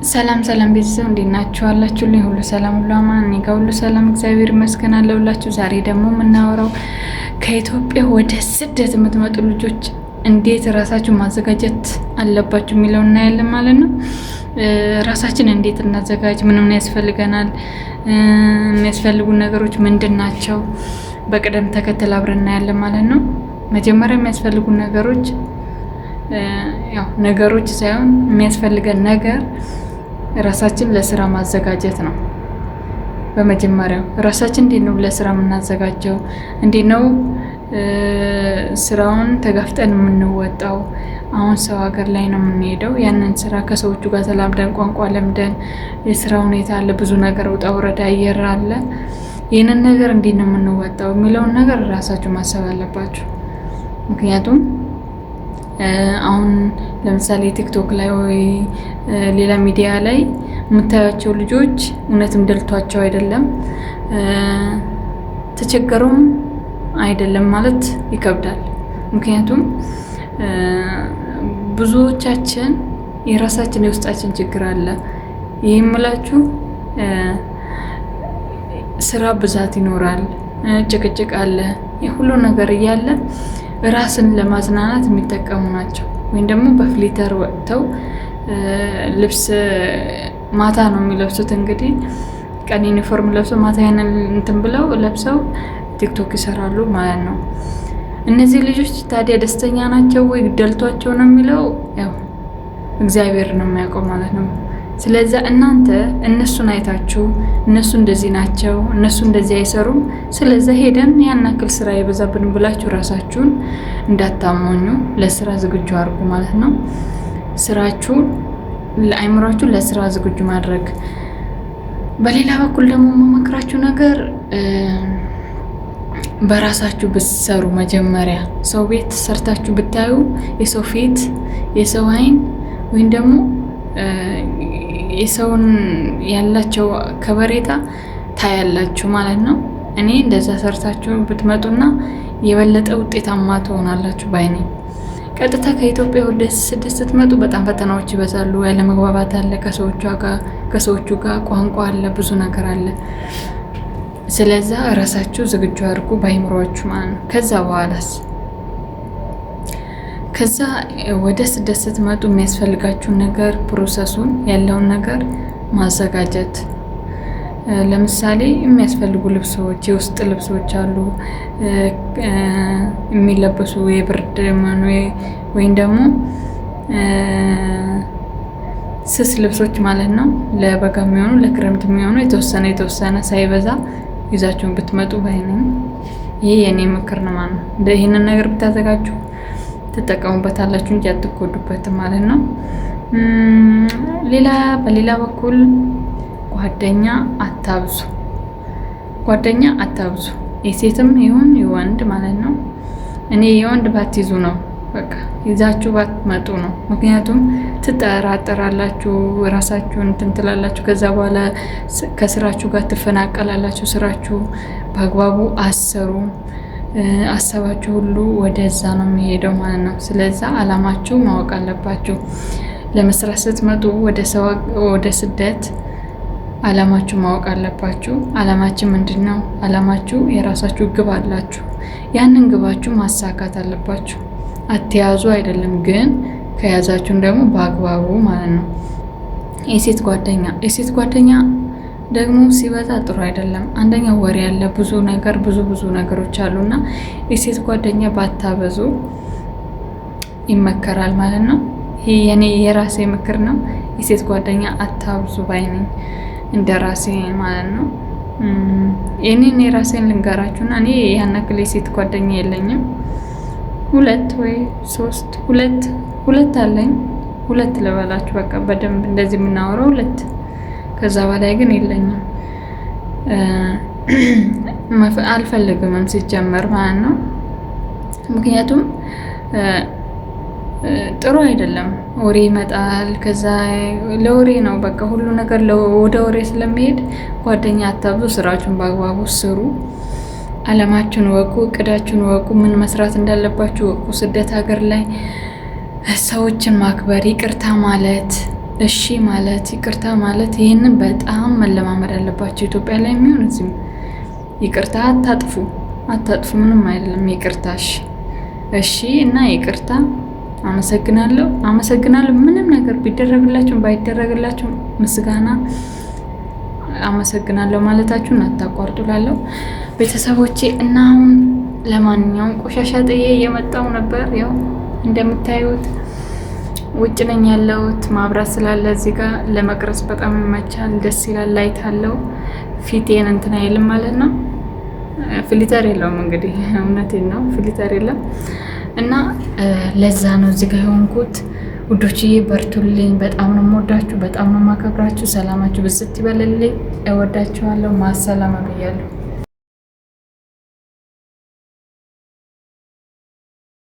ሰላም ሰላም ቤተሰብ እንዴት ናችሁ? አላችሁልኝ? ሁሉ ሰላም ሁሉ አማን፣ እኔ ጋር ሁሉ ሰላም እግዚአብሔር ይመስገን አለሁላችሁ። ዛሬ ደግሞ የምናወራው ከኢትዮጵያ ወደ ስደት የምትመጡ ልጆች እንዴት ራሳችሁ ማዘጋጀት አለባችሁ የሚለው እናያለን ማለት ነው። ራሳችን እንዴት እናዘጋጅ፣ ምን ያስፈልገናል፣ የሚያስፈልጉ ነገሮች ምንድን ናቸው፣ በቅደም ተከተል አብረን እናያለን ማለት ነው። መጀመሪያ የሚያስፈልጉ ነገሮች ሳይሆን የሚያስፈልገን ነገር ራሳችን ለስራ ማዘጋጀት ነው። በመጀመሪያው ራሳችን እንዴት ነው ለስራ የምናዘጋጀው? እንዴት ነው ስራውን ተጋፍጠን የምንወጣው? አሁን ሰው ሀገር ላይ ነው የምንሄደው። ያንን ስራ ከሰዎቹ ጋር ተላምደን ቋንቋ ለምደን የስራ ሁኔታ አለ፣ ብዙ ነገር ውጣ ውረድ አየር አለ። ይህንን ነገር እንዴት ነው የምንወጣው የሚለውን ነገር ራሳችሁ ማሰብ አለባችሁ። ምክንያቱም አሁን ለምሳሌ ቲክቶክ ላይ ወይ ሌላ ሚዲያ ላይ የምታያቸው ልጆች እውነትም ደልቷቸው አይደለም፣ ተቸገሩም አይደለም ማለት ይከብዳል። ምክንያቱም ብዙዎቻችን የራሳችን የውስጣችን ችግር አለ። ይህ የምላችሁ ስራ ብዛት ይኖራል፣ ጭቅጭቅ አለ፣ የሁሉ ነገር እያለ ራስን ለማዝናናት የሚጠቀሙ ናቸው። ወይም ደግሞ በፍሊተር ወጥተው ልብስ ማታ ነው የሚለብሱት። እንግዲህ ቀን ዩኒፎርም ለብሰው ማታ ያንን እንትን ብለው ለብሰው ቲክቶክ ይሰራሉ ማለት ነው። እነዚህ ልጆች ታዲያ ደስተኛ ናቸው ወይ ደልቷቸው ነው የሚለው ያው እግዚአብሔር ነው የሚያውቀው ማለት ነው። ስለዚህ እናንተ እነሱን አይታችሁ እነሱ እንደዚህ ናቸው፣ እነሱ እንደዚህ አይሰሩም፣ ስለዚህ ሄደን ያን ያክል ስራ የበዛብን ብላችሁ ራሳችሁን እንዳታሞኙ፣ ለስራ ዝግጁ አድርጉ ማለት ነው። ስራችሁን ለአይምሯችሁ ለስራ ዝግጁ ማድረግ። በሌላ በኩል ደግሞ የምመክራችሁ ነገር በራሳችሁ ብትሰሩ፣ መጀመሪያ ሰው ቤት ሰርታችሁ ብታዩ የሰው ፊት፣ የሰው አይን ወይም ደግሞ የሰውን ያላቸው ከበሬታ ታያላችሁ ማለት ነው። እኔ እንደዛ ሰርታችሁ ብትመጡና የበለጠ ውጤታማ ትሆናላችሁ ባይኔ። ቀጥታ ከኢትዮጵያ ወደ ስደት ስትመጡ በጣም ፈተናዎች ይበዛሉ። ያለ መግባባት አለ፣ ከሰዎቹ ጋር ቋንቋ አለ፣ ብዙ ነገር አለ። ስለዛ ራሳችሁ ዝግጁ አድርጉ በአይምሯችሁ ማለት ነው። ከዛ ወደ ስደት ስትመጡ የሚያስፈልጋችሁን ነገር ፕሮሰሱን ያለውን ነገር ማዘጋጀት። ለምሳሌ የሚያስፈልጉ ልብሶች፣ የውስጥ ልብሶች አሉ የሚለበሱ የብርድ ወይም ደግሞ ስስ ልብሶች ማለት ነው። ለበጋ የሚሆኑ ለክረምት የሚሆኑ የተወሰነ ሳይበዛ ይዛችሁን ብትመጡ ባይነኝ። ይሄ የኔ ምክር ነው ማለት ነው። ይህንን ነገር ብታዘጋጁ ትጠቀሙበታላችሁ እንጂ አትጎዱበትም ማለት ነው። በሌላ በኩል ጓደኛ አታብዙ። የሴትም ይሁን የወንድ ማለት ነው። እኔ የወንድ ባትይዙ ነው በቃ፣ ይዛችሁ ባትመጡ ነው። ምክንያቱም ትጠራጠራላችሁ፣ ራሳችሁን እንትን ትላላችሁ። ከዛ በኋላ ከስራችሁ ጋር ትፈናቀላላችሁ። ስራችሁ በአግባቡ አሰሩ፣ አሰባችሁ ሁሉ ወደዛ ነው የሚሄደው ማለት ነው። ስለዛ አላማችሁ ማወቅ አለባችሁ። ለመስራት ስትመጡ ወደ ስደት አላማችሁ ማወቅ አለባችሁ። አላማችን ምንድን ነው? አላማችሁ የራሳችሁ ግብ አላችሁ። ያንን ግባችሁ ማሳካት አለባችሁ። አትያዙ አይደለም ግን ከያዛችሁን ደግሞ በአግባቡ ማለት ነው። የሴት ጓደኛ ደግሞ ሲበዛ ጥሩ አይደለም። አንደኛ ወሬ ያለ ብዙ ነገሮች አሉና የሴት ጓደኛ ባታበዙ ይመከራል ማለት ነው። ይሄ የራሴ ምክር ነው። የሴት ጓደኛ አታብዙ ባይነኝ እንደ ራሴ ማለት ነው። የራሴን ልንገራችሁና እኔ ያን ያክል የሴት ጓደኛ የለኝም። ሁለት አለኝ። ሁለት ልበላችሁ በቃ በደንብ እንደዚህ የምናወራው ሁለት። ከዛ በላይ ግን የለኝም። አልፈልግምም ሲጀመር ማለት ነው። ምክንያቱም ጥሩ አይደለም። ወሬ ይመጣል። ከዛ ለወሬ ነው በቃ ሁሉ ነገር ወደ ወሬ ስለሚሄድ ጓደኛ አታብዙ። ስራችሁን በአግባቡ ስሩ። አለማችሁን ወቁ፣ እቅዳችሁን ወቁ፣ ምን መስራት እንዳለባችሁ ወቁ። ስደት ሀገር ላይ ሰዎችን ማክበር፣ ይቅርታ ማለት፣ እሺ ማለት ይቅርታ ማለት ይህንን በጣም መለማመድ አለባቸው። ኢትዮጵያ ላይ የሚሆን እዚህም ይቅርታ አታጥፉ፣ ምንም አይደለም። ይቅርታ እሺ እና ይቅርታ አመሰግናለሁ። ምንም ነገር ቢደረግላችሁም ባይደረግላችሁም ምስጋና አመሰግናለሁ ማለታችሁን አታቋርጡ እላለሁ ቤተሰቦቼ። እና አሁን ለማንኛውም ቆሻሻ ጥዬ እየመጣሁ ነበር። ያው እንደምታዩት ውጭ ነኝ ያለሁት። ማብራት ስላለ እዚህ ጋር ለመቅረጽ በጣም ይመቻል፣ ደስ ይላል። ላይት አለው። ፊቴን እንትን አይልም ማለት ነው። ፊልተር የለውም እንግዲህ፣ እውነቴን ነው፣ ፊልተር የለም እና ለዛ ነው እዚህ ጋር የሆንኩት። ውዶችዬ በርቱልኝ። በጣም ነው የምወዳችሁ፣ በጣም ነው የማከብራችሁ። ሰላማችሁ ብዝት ይበልልኝ። እወዳችኋለሁ። ማሰላማ ብያለሁ።